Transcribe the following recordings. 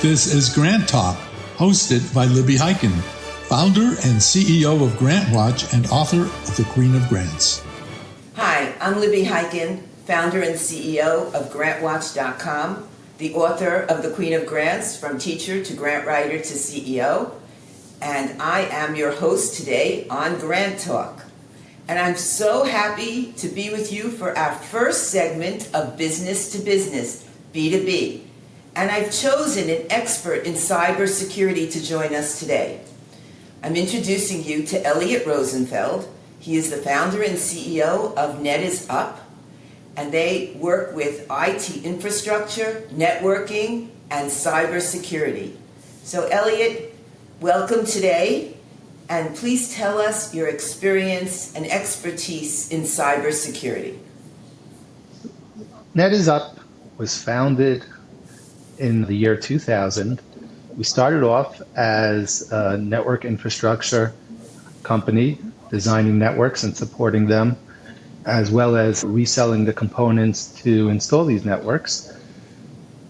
This is GrantTalk, hosted by Libby Hyken, founder and CEO of GrantWatch and author of The Queen of Grants. Hi, I'm Libby Hyken, founder and CEO of GrantWatch.com, the author of The Queen of Grants, From Teacher to Grant Writer to CEO, and I am your host today on GrantTalk. And I'm so happy to be with you for our first segment of Business to Business, B2B. And I've chosen an expert in cybersecurity to join us today. I'm introducing you to Elliot Rosenfeld. He is the founder and CEO of NetIsUp, and they work with IT infrastructure, networking, and cybersecurity. So Elliot, welcome today, and please tell us your experience and expertise in cybersecurity. NetIsUp was founded in the year 2000. We started off as a network infrastructure company, designing networks and supporting them, as well as reselling the components to install these networks.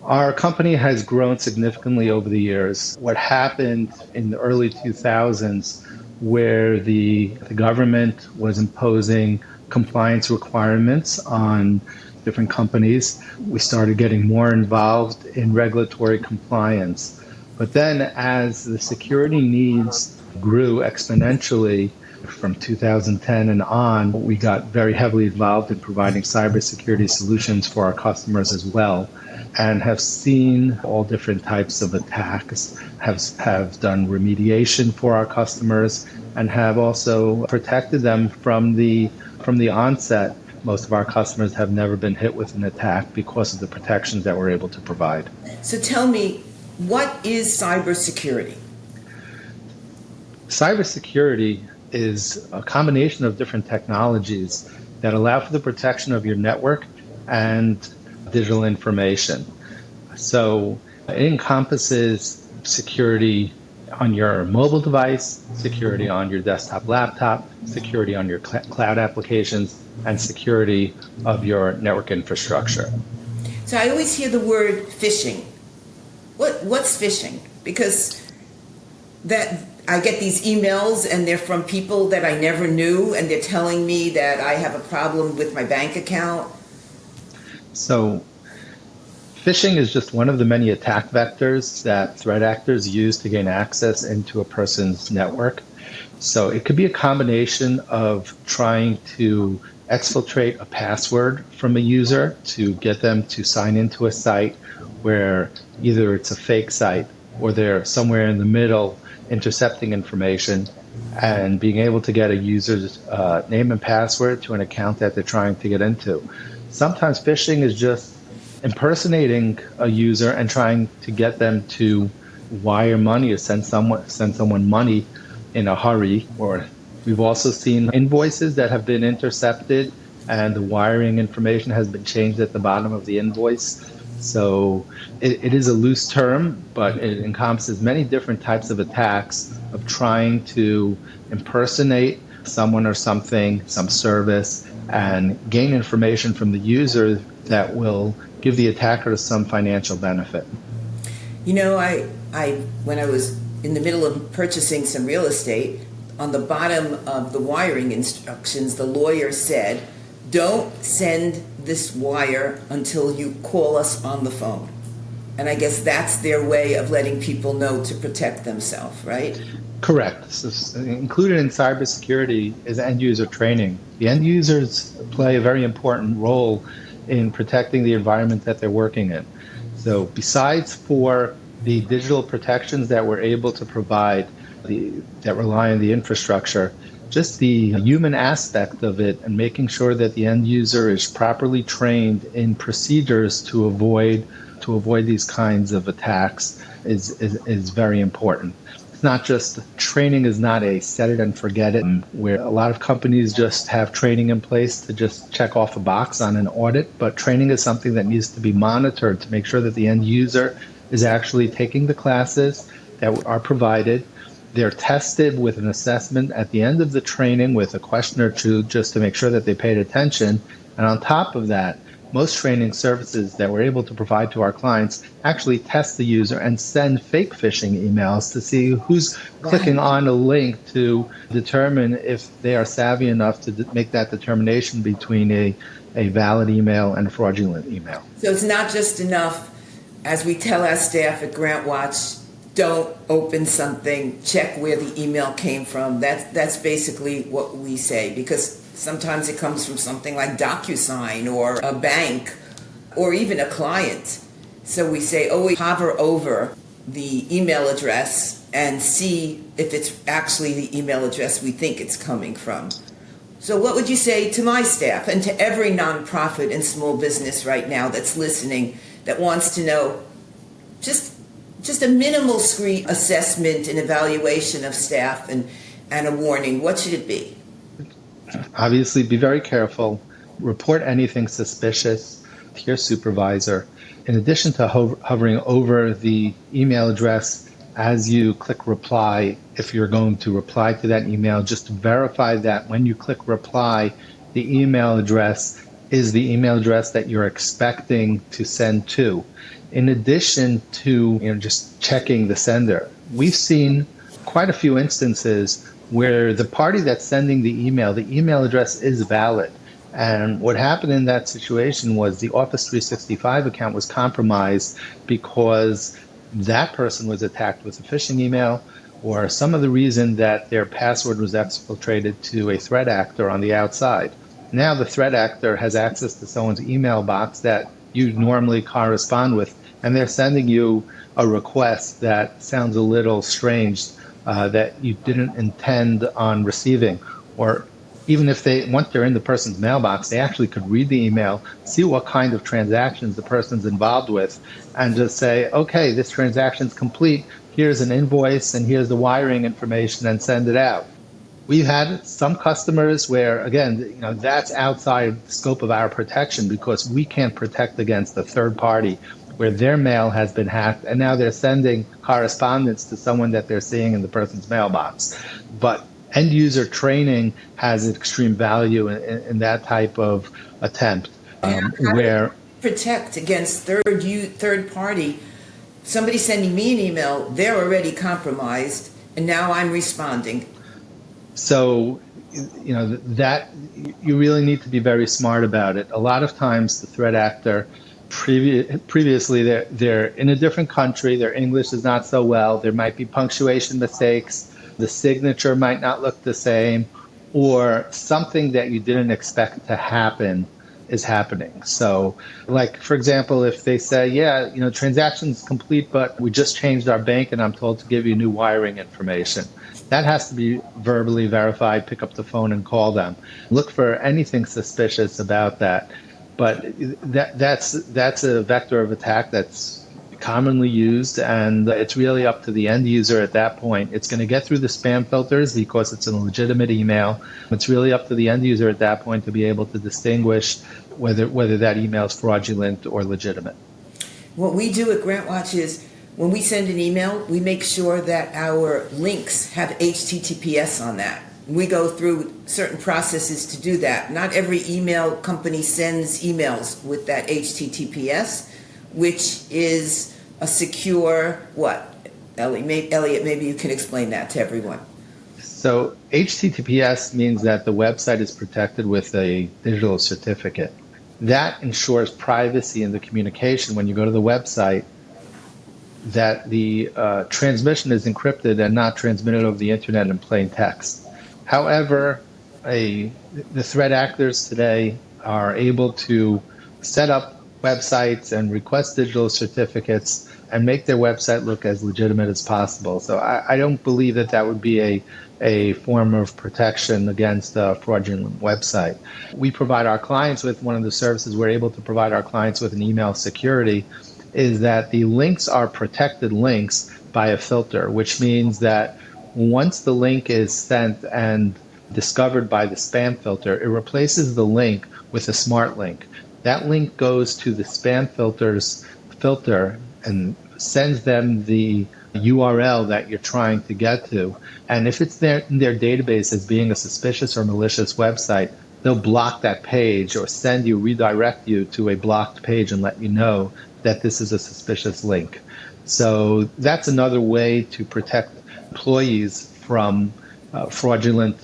Our company has grown significantly over the years. What happened in the early 2000s, where the government was imposing compliance requirements on different companies, we started getting more involved in regulatory compliance. But then as the security needs grew exponentially from 2010 and on, we got very heavily involved in providing cybersecurity solutions for our customers as well, and have seen all different types of attacks, have done remediation for our customers, and have also protected them from the onset. Most of our customers have never been hit with an attack because of the protections that we're able to provide. So tell me, what is cybersecurity? Cybersecurity is a combination of different technologies that allow for the protection of your network and digital information. So it encompasses security on your mobile device, security on your desktop laptop, security on your cloud applications, and security of your network infrastructure. So I always hear the word phishing. What's phishing? Because that I get these emails and they're from people that I never knew, and they're telling me that I have a problem with my bank account. So phishing is just one of the many attack vectors that threat actors use to gain access into a person's network. So it could be a combination of trying to exfiltrate a password from a user to get them to sign into a site where either it's a fake site or they're somewhere in the middle intercepting information, and being able to get a user's name and password to an account that they're trying to get into. Sometimes phishing is just impersonating a user and trying to get them to wire money or send someone money in a hurry. Or we've also seen invoices that have been intercepted and the wiring information has been changed at the bottom of the invoice. So it is a loose term, but it encompasses many different types of attacks of trying to impersonate someone or something, some service, and gain information from the user that will give the attacker some financial benefit. You know, I when I was in the middle of purchasing some real estate, on the bottom of the wiring instructions, the lawyer said, "Don't send this wire until you call us on the phone." And I guess that's their way of letting people know to protect themselves, right? Correct. So included in cybersecurity is end user training. The end users play a very important role in protecting the environment that they're working in. So besides for the digital protections that we're able to provide that rely on the infrastructure, just the human aspect of it and making sure that the end user is properly trained in procedures to avoid these kinds of attacks is very important. It's not just training is not a set it and forget it, where a lot of companies just have training in place to just check off a box on an audit, but training is something that needs to be monitored to make sure that the end user is actually taking the classes that are provided. They're tested with an assessment at the end of the training with a question or two just to make sure that they paid attention. And on top of that, most training services that we're able to provide to our clients actually test the user and send fake phishing emails to see who's clicking on a link to determine if they are savvy enough to make that determination between a valid email and a fraudulent email. So it's not just enough, as we tell our staff at GrantWatch, don't open something, check where the email came from. That's basically what we say, because sometimes it comes from something like DocuSign or a bank or even a client. So we say always hover over the email address and see if it's actually the email address we think it's coming from. So what would you say to my staff and to every nonprofit and small business right now that's listening that wants to know just a minimal screen assessment and evaluation of staff and a warning? What should it be? Obviously, be very careful. Report anything suspicious to your supervisor. In addition to hovering over the email address as you click reply, if you're going to reply to that email, just verify that when you click reply, the email address is the email address that you're expecting to send to. In addition to just checking the sender, we've seen quite a few instances where the party that's sending the email address is valid. And what happened in that situation was the Office 365 account was compromised because that person was attacked with a phishing email or some other reason that their password was exfiltrated to a threat actor on the outside. Now the threat actor has access to someone's email box that you normally correspond with, and they're sending you a request that sounds a little strange, that you didn't intend on receiving. Or even if once they're in the person's mailbox, they actually could read the email, see what kind of transactions the person's involved with, and just say, okay, this transaction's complete, here's an invoice and here's the wiring information, and send it out. We've had some customers where, again, that's outside the scope of our protection because we can't protect against a third party where their mail has been hacked and now they're sending correspondence to someone that they're seeing in the person's mailbox. But end user training has extreme value in that type of attempt. Where protect against third party, somebody sending me an email, they're already compromised, and now I'm responding. So, that you really need to be very smart about it. A lot of times the threat actor, previously they're in a different country, their English is not so well, there might be punctuation mistakes, the signature might not look the same, or something that you didn't expect to happen is happening. So, like, for example, if they say, transaction's complete, but we just changed our bank and I'm told to give you new wiring information. That has to be verbally verified. Pick up the phone and call them. Look for anything suspicious about that. But that's a vector of attack that's commonly used, and it's really up to the end user at that point. It's going to get through the spam filters because it's a legitimate email. It's really up to the end user at that point to be able to distinguish whether that email is fraudulent or legitimate. What we do at GrantWatch is when we send an email, we make sure that our links have HTTPS on that. We go through certain processes to do that. Not every email company sends emails with that HTTPS, which is a secure what? Elliot, maybe you can explain that to everyone. So HTTPS means that the website is protected with a digital certificate. That ensures privacy in the communication when you go to the website, that the transmission is encrypted and not transmitted over the internet in plain text. However, the threat actors today are able to set up websites and request digital certificates and make their website look as legitimate as possible. So I don't believe that would be a form of protection against a fraudulent website. We provide our clients with one of the services we're able to provide our clients with an email security is that the links are protected links by a filter, which means that once the link is sent and discovered by the spam filter, it replaces the link with a smart link. That link goes to the spam filter and sends them the URL that you're trying to get to. And if it's in their database as being a suspicious or malicious website, they'll block that page or redirect you to a blocked page and let you know that this is a suspicious link. So that's another way to protect employees from fraudulent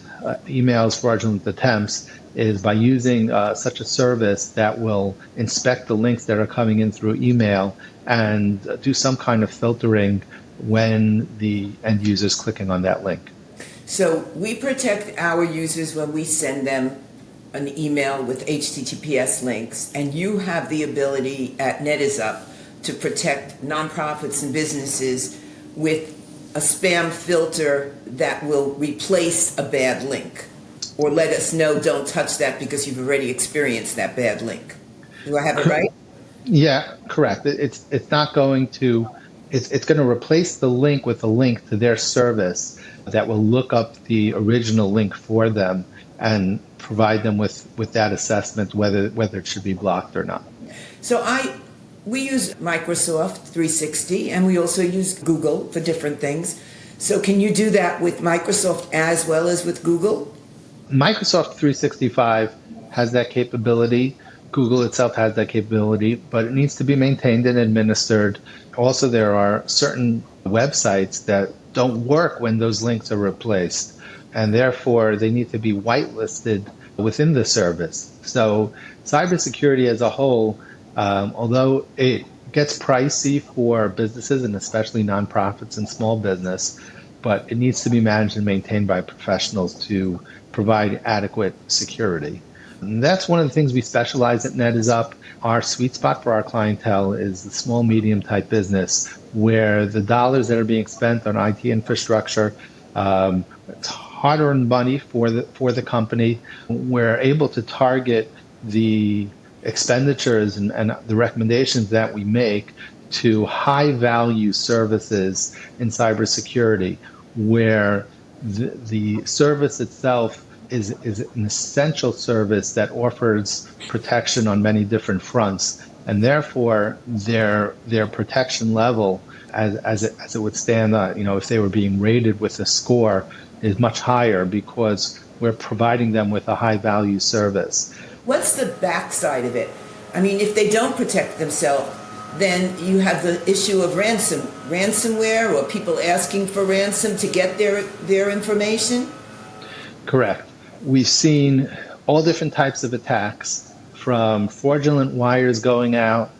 emails, fraudulent attempts, is by using such a service that will inspect the links that are coming in through email and do some kind of filtering when the end user is clicking on that link. So we protect our users when we send them an email with HTTPS links, and you have the ability at NetIsUp to protect nonprofits and businesses with a spam filter that will replace a bad link or let us know don't touch that because you've already experienced that bad link. Do I have it right? Yeah, correct. It's not going to it's going to replace the link with a link to their service that will look up the original link for them and provide them with that assessment whether it should be blocked or not. So we use Microsoft 360 and we also use Google for different things. So can you do that with Microsoft as well as with Google? Microsoft 365 has that capability. Google itself has that capability, but it needs to be maintained and administered. Also, there are certain websites that don't work when those links are replaced, and therefore they need to be whitelisted within the service. So cybersecurity as a whole, although it gets pricey for businesses and especially nonprofits and small business, but it needs to be managed and maintained by professionals to provide adequate security. And that's one of the things we specialize at NetIsUp. Our sweet spot for our clientele is the small, medium type business where the dollars that are being spent on IT infrastructure, it's hard-earned money for the company. We're able to target the expenditures and the recommendations that we make to high-value services in cybersecurity, where the service itself is an essential service that offers protection on many different fronts, and therefore their protection level, as it would stand, if they were being rated with a score, is much higher because we're providing them with a high-value service. What's the backside of it? I mean, if they don't protect themselves, then you have the issue of ransomware, or people asking for ransom to get their information? Correct. We've seen all different types of attacks, from fraudulent wires going out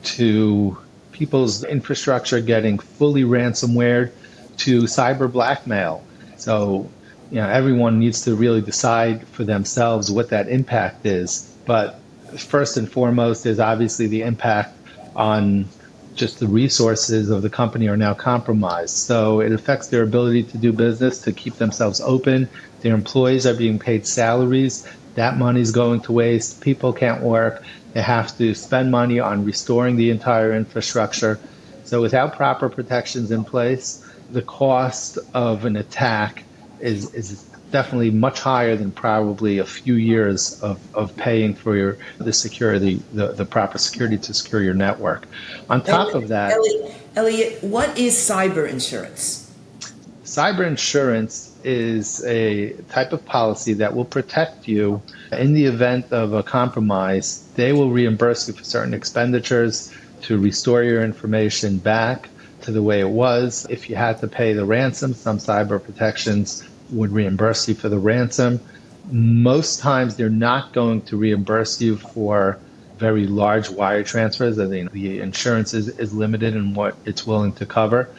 to people's infrastructure getting fully ransomware to cyber blackmail. So, everyone needs to really decide for themselves what that impact is. But first and foremost is obviously the impact on just the resources of the company are now compromised. So it affects their ability to do business, to keep themselves open. Their employees are being paid salaries. That money's going to waste. People can't work. They have to spend money on restoring the entire infrastructure. So without proper protections in place, the cost of an attack is definitely much higher than probably a few years of paying for the security, the proper security to secure your network. On top of that, Elliot, what is cyber insurance? Cyber insurance is a type of policy that will protect you in the event of a compromise. They will reimburse you for certain expenditures to restore your information back to the way it was. If you had to pay the ransom, some cyber protections would reimburse you for the ransom. Most times they're not going to reimburse you for very large wire transfers. I think the insurance is limited in what it's willing to cover,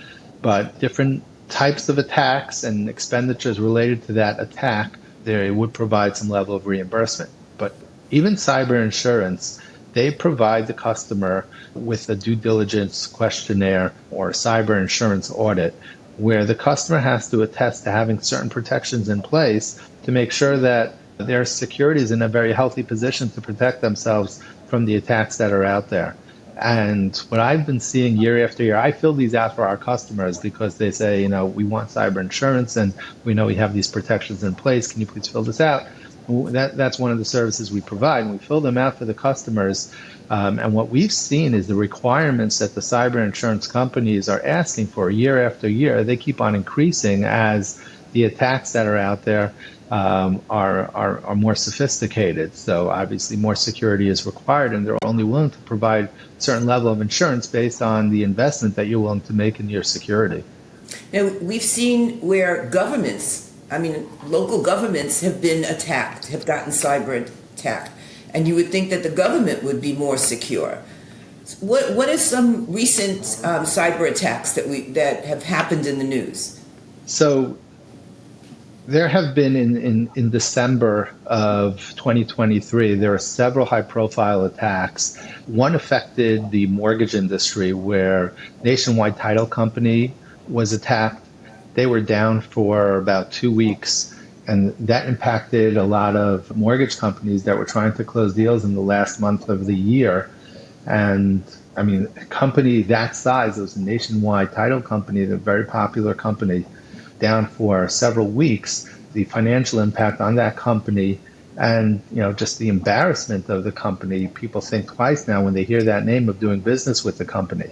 but different types of attacks and expenditures related to that attack, they would provide some level of reimbursement. But even cyber insurance, they provide the customer with a due diligence questionnaire or a cyber insurance audit, where the customer has to attest to having certain protections in place to make sure that their security is in a very healthy position to protect themselves from the attacks that are out there. And what I've been seeing year after year, I fill these out for our customers because they say, we want cyber insurance and we know we have these protections in place. Can you please fill this out? That's one of the services we provide, and we fill them out for the customers. And what we've seen is the requirements that the cyber insurance companies are asking for year after year, they keep on increasing as the attacks that are out there are more sophisticated. So obviously more security is required, and they're only willing to provide a certain level of insurance based on the investment that you're willing to make in your security. Now, we've seen where local governments have been attacked, have gotten cyber attacked, and you would think that the government would be more secure. What are some recent cyber attacks that have happened in the news? So there have been in December of 2023, there are several high-profile attacks. One affected the mortgage industry where Nationwide Title Company was attacked. They were down for about 2 weeks, and that impacted a lot of mortgage companies that were trying to close deals in the last month of the year. And I mean, a company that size, it was a Nationwide Title Company, a very popular company, down for several weeks. The financial impact on that company and just the embarrassment of the company, people think twice now when they hear that name of doing business with the company.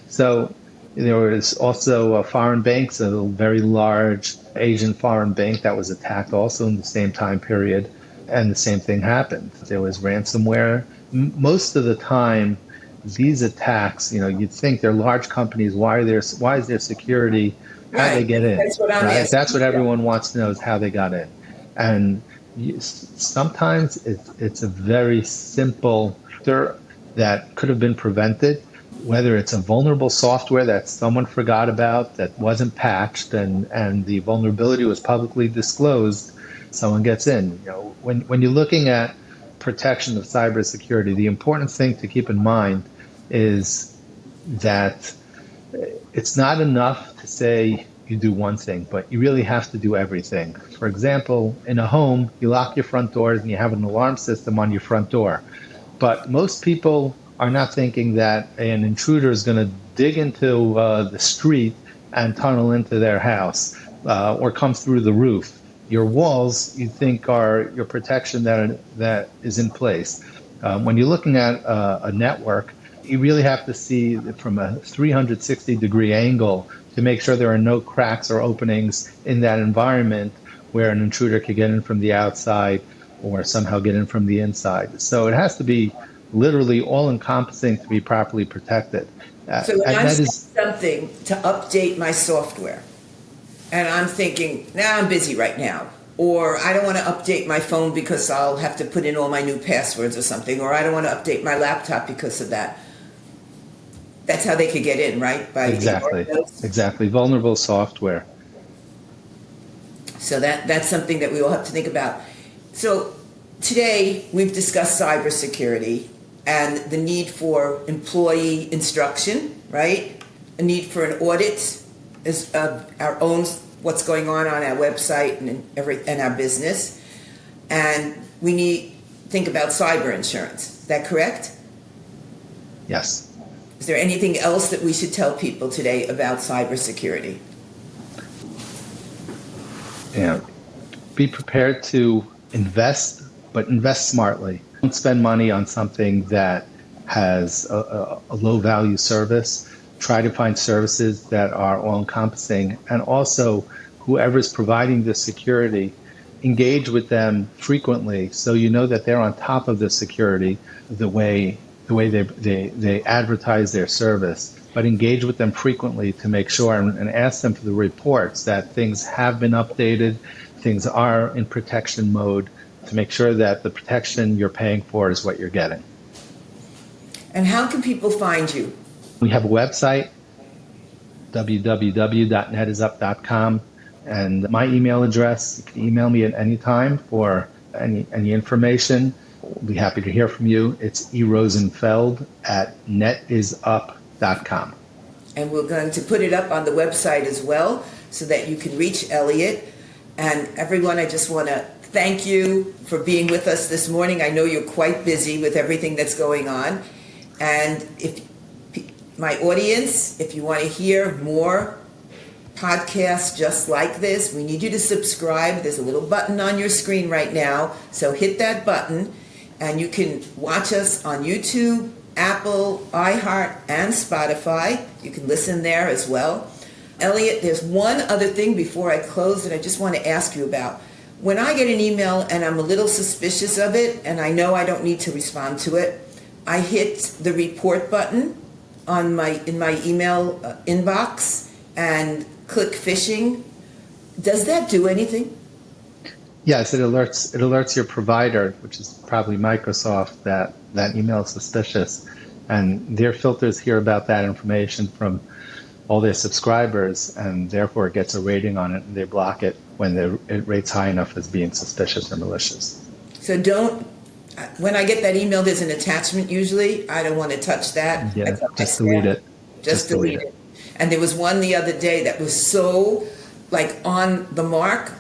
So there was also foreign banks, a very large Asian foreign bank that was attacked also in the same time period, and the same thing happened. There was ransomware. Most of the time, these attacks, you'd think they're large companies. Why is there security? How they get in? That's what I'm right? asking. That's what everyone wants to know is how they got in. And sometimes it's a very simple that could have been prevented. Whether it's a vulnerable software that someone forgot about that wasn't patched and the vulnerability was publicly disclosed, someone gets in. When you're looking at protection of cybersecurity, the important thing to keep in mind is that it's not enough to say you do one thing, but you really have to do everything. For example, in a home, you lock your front doors and you have an alarm system on your front door. But most people are not thinking that an intruder is going to dig into the street and tunnel into their house or come through the roof. Your walls, you think, are your protection that is in place. When you're looking at a network, you really have to see from a 360-degree angle to make sure there are no cracks or openings in that environment where an intruder could get in from the outside or somehow get in from the inside. So it has to be literally all-encompassing to be properly protected. So when I'm saying something to update my software, and I'm thinking, I'm busy right now, or I don't want to update my phone because I'll have to put in all my new passwords or something, or I don't want to update my laptop because of that. That's how they could get in, right? Exactly. Vulnerable software. So that's something that we all have to think about. So today we've discussed cybersecurity and the need for employee instruction, right? A need for an audit of our own, what's going on our website and our business. And we need to think about cyber insurance. Is that correct? Yes. Is there anything else that we should tell people today about cybersecurity? Be prepared to invest, but invest smartly. Don't spend money on something that has a low value service. Try to find services that are all encompassing. And also, whoever's providing the security, engage with them frequently so you know that they're on top of the security the way they advertise their service. But engage with them frequently to make sure and ask them for the reports that things have been updated, things are in protection mode, to make sure that the protection you're paying for is what you're getting. And how can people find you? We have a website, www.netisup.com, and my email address. You can email me at any time for any information. We'll be happy to hear from you. It's erosenfeld@netisup.com. And we're going to put it up on the website as well so that you can reach Elliot. And everyone, I just want to thank you for being with us this morning. I know you're quite busy with everything that's going on. And if my audience, if you want to hear more podcasts just like this, we need you to subscribe. There's a little button on your screen right now. So hit that button and you can watch us on YouTube, Apple, iHeart, and Spotify. You can listen there as well. Elliot, there's one other thing before I close that I just want to ask you about. when I get an email and I'm a little suspicious of it and I know I don't need to respond to it, I hit the report button in my email inbox and click phishing. Does that do anything? Yes, it alerts your provider, which is probably Microsoft, that that email is suspicious, and their filters hear about that information from all their subscribers, and therefore it gets a rating on it, and they block it when it rates high enough as being suspicious or malicious. So when I get that email, there's an attachment usually. I don't want to touch that. Yeah, just delete it. Just delete it. And there was one the other day that was so on the mark,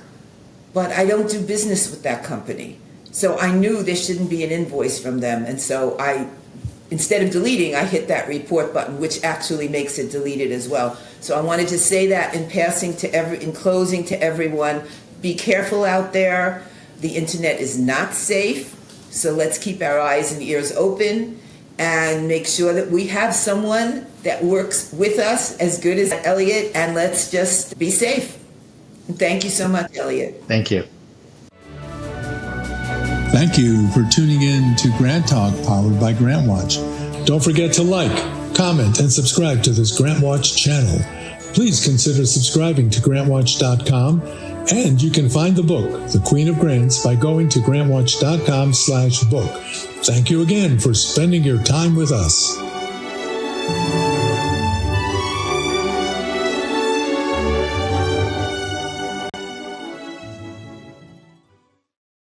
but I don't do business with that company. So I knew there shouldn't be an invoice from them. And so instead of deleting, I hit that report button, which actually makes it deleted as well. So I wanted to say that in closing to everyone, be careful out there. The internet is not safe. So let's keep our eyes and ears open and make sure that we have someone that works with us as good as Elliot, and let's just be safe. Thank you so much, Elliot. Thank you. Thank you for tuning in to GrantTalk, powered by GrantWatch. Don't forget to like, comment, and subscribe to this GrantWatch channel. Please consider subscribing to GrantWatch.com, and you can find the book, The Queen of Grants, by going to GrantWatch.com/book. Thank you again for spending your time with us.